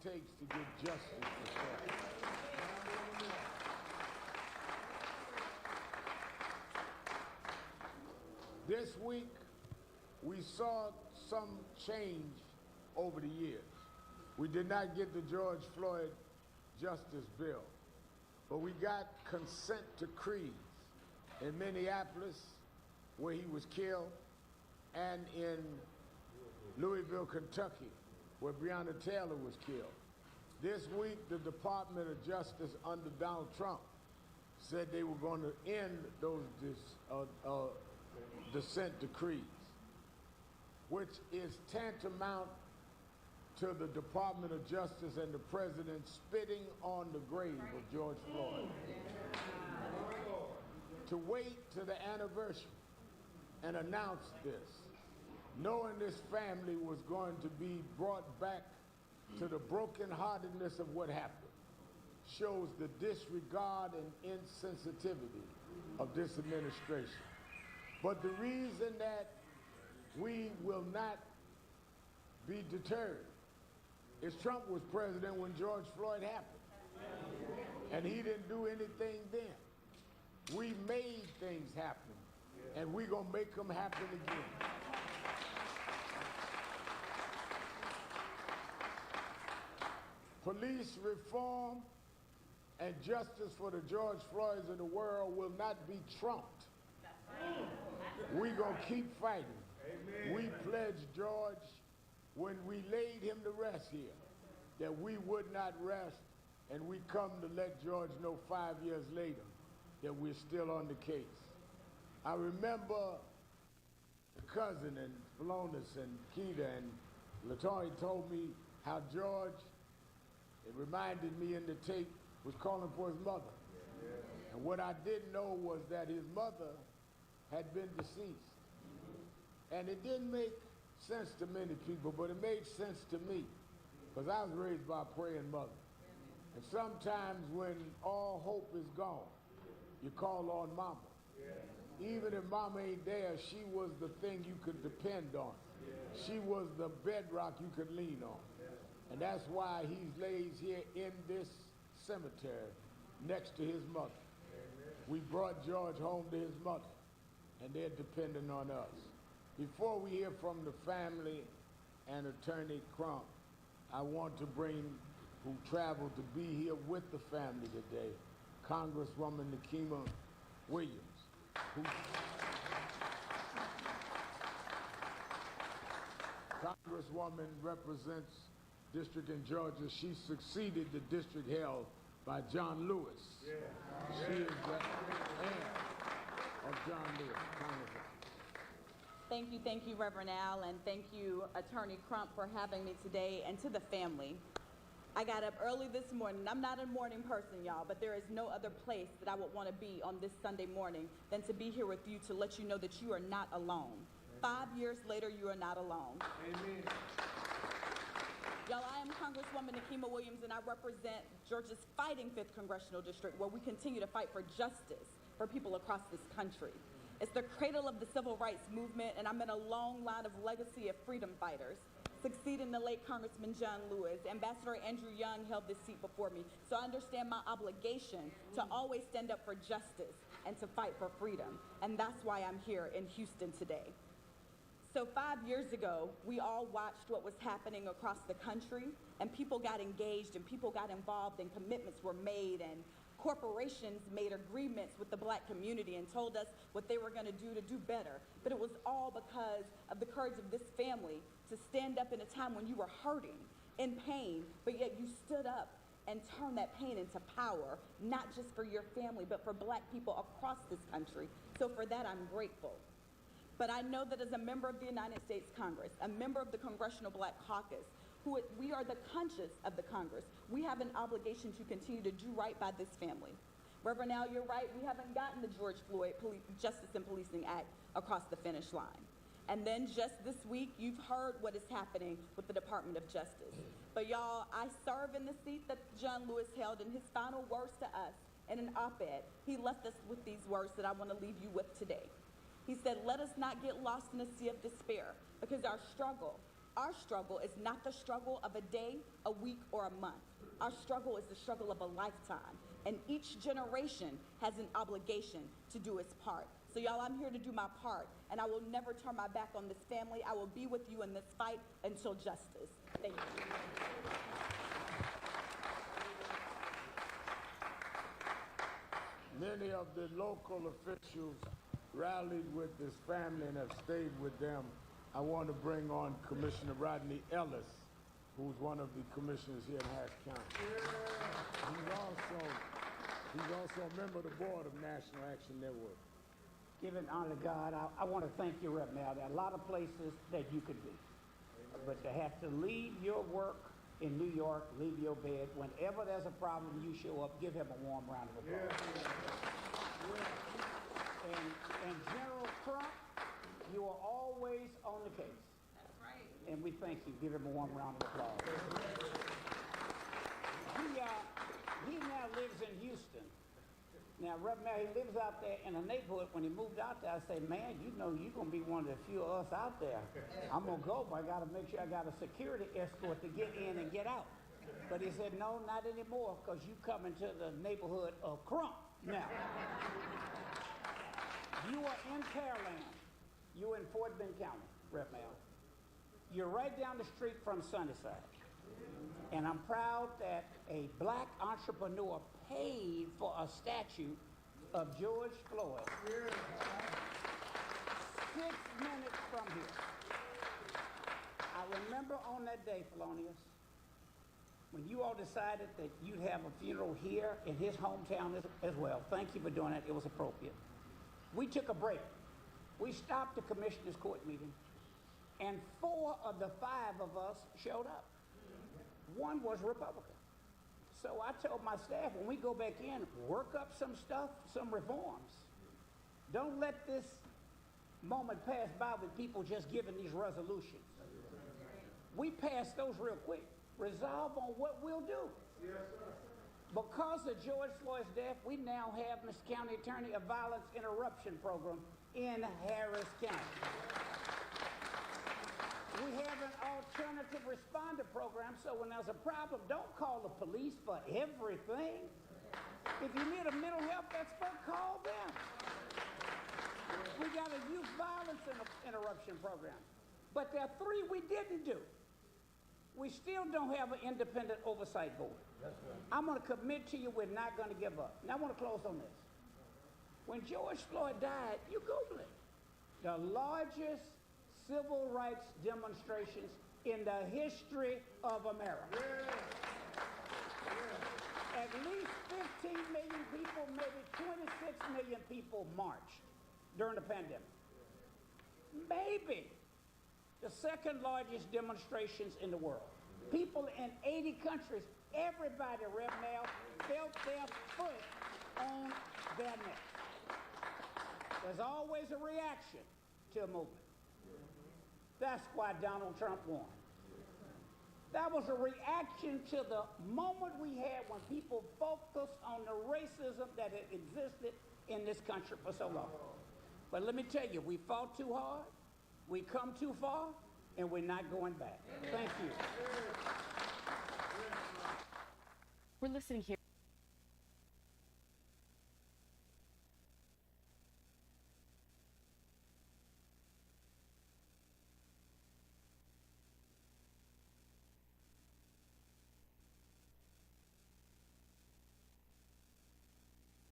takes to get justice restored. This week, we saw some change over the years. We did not get the George Floyd Justice Bill, but we got consent decrees in Minneapolis, where he was killed, and in Louisville, Kentucky, where Breonna Taylor was killed. This week, the Department of Justice under Donald Trump said they were going to end those dissent decrees, which is tantamount to the Department of Justice and the president spitting on the grave of George Floyd. To wait to the anniversary and announce this, knowing this family was going to be brought back to the brokenheartedness of what happened, shows the disregard and insensitivity of this administration. But the reason that we will not be deterred is Trump was president when George Floyd happened, and he didn't do anything then. We made things happen, and we're going to make them happen again. Police reform and justice for the George Floyds of the world will not be trumped. We're going to keep fighting. Amen. We pledged George when we laid him to rest here that we would not rest, and we come to let George know 5 years later that we're still on the case. I remember the cousin and Philonis and Keita and LaToya told me how George, it reminded me in the tape, was calling for his mother. And what I didn't know was that his mother had been deceased. And it didn't make sense to many people, but it made sense to me, because I was raised by a praying mother. And sometimes when all hope is gone, you call on mama. Even if mama ain't there, she was the thing you could depend on. She was the bedrock you could lean on. And that's why he lays here in this cemetery next to his mother. We brought George home to his mother, and they're depending on us. Before we hear from the family and Attorney Crump, I want to bring, who traveled to be here with the family today, Congresswoman Nikema Williams, who Congresswoman represents district in Georgia. She succeeded the district held by John Lewis. She is the heir of John Lewis. Congresswoman. Thank you, Reverend Al, and thank you, Attorney Crump, for having me today, and to the family. I got up early this morning. I'm not a morning person, y'all, but there is no other place that I would want to be on this Sunday morning than to be here with you to let you know that you are not alone. 5 years later, you are not alone. Amen. Y'all, I am Congresswoman Nikema Williams, and I represent Georgia's fighting 5th Congressional District, where we continue to fight for justice for people across this country. It's the cradle of the civil rights movement, and I'm in a long line of legacy of freedom fighters. Succeeding the late Congressman John Lewis, Ambassador Andrew Young held this seat before me, so I understand my obligation to always stand up for justice and to fight for freedom, and that's why I'm here in Houston today. So 5 years ago, we all watched what was happening across the country, and people got engaged and people got involved and commitments were made, and corporations made agreements with the black community and told us what they were going to do better. But it was all because of the courage of this family to stand up in a time when you were hurting, in pain, but yet you stood up and turned that pain into power, not just for your family, but for black people across this country. So for that, I'm grateful. But I know that as a member of the United States Congress, a member of the Congressional Black Caucus, we are the conscience of the Congress. We have an obligation to continue to do right by this family. Reverend Al, you're right, we haven't gotten the George Floyd Justice and Policing Act across the finish line. And then just this week, you've heard what is happening with the Department of Justice. But y'all, I serve in the seat that John Lewis held, and his final words to us in an op-ed, he left us with these words that I want to leave you with today. He said, "Let us not get lost in a sea of despair, because our struggle Our struggle is not the struggle of a day, a week, or a month. Our struggle is the struggle of a lifetime. And each generation has an obligation to do its part. So y'all, I'm here to do my part, and I will never turn my back on this family. I will be with you in this fight until justice. Thank you. Many of the local officials rallied with this family and have stayed with them. I want to bring on Commissioner Rodney Ellis, who's one of the commissioners here in Harris County. He's also a member of the board of National Action Network. Giving honor to God, I want to thank you, Rep. Now, there are a lot of places that you could be. But to have to leave your work in New York, leave your bed, whenever there's a problem, you show up, give him a warm round of applause. And General Trump, you are always on the case. That's right. And we thank you. Give him a warm round of applause. He now lives in Houston. Now, Rep. Mayor, he lives out there in a neighborhood. When he moved out there, I said, man, you know you're going to be one of the few of us out there. I'm going to go, but I got to make sure I got a security escort to get in and get out. But he said, no, not anymore, because you come into the neighborhood of Crump now. You are in Pearland. You're in Fort Bend County, Rep. Mayor. You're right down the street from Sunnyside. And I'm proud that a black entrepreneur paid for a statue of George Floyd 6 minutes from here. I remember on that day, Felonious, when you all decided that you'd have a funeral here in his hometown as well. Thank you for doing that. It was appropriate. We took a break. We stopped the commissioners' court meeting, and 4 of the 5 of us showed up. 1 was Republican. So I told my staff, when we go back in, work up some stuff, some reforms. Don't let this moment pass by with people just giving these resolutions. We pass those real quick. Resolve on what we'll do. Yes, sir. Because of George Floyd's death, we now have, Mr. County Attorney, a violence interruption program in Harris County. We have an alternative responder program, so when there's a problem, don't call the police for everything. If you need a mental health expert, call them. We got a youth violence interruption program. But there are 3 we didn't do. We still don't have an independent oversight board. That's right. I'm going to commit to you we're not going to give up. Now I want to close on this. When George Floyd died, you Google it. The largest civil rights demonstrations in the history of America. Yeah. Yeah. At least 15 million people, maybe 26 million people marched during the pandemic. Maybe the 2nd largest demonstrations in the world. People in 80 countries, everybody, Rep. Mayor, felt their foot on their neck. There's always a reaction to a movement. That's why Donald Trump won. That was a reaction to the moment we had when people focused on the racism that had existed in this country for so long. But let me tell you, we fought too hard, we come too far, and we're not going back. Thank you. We're listening here.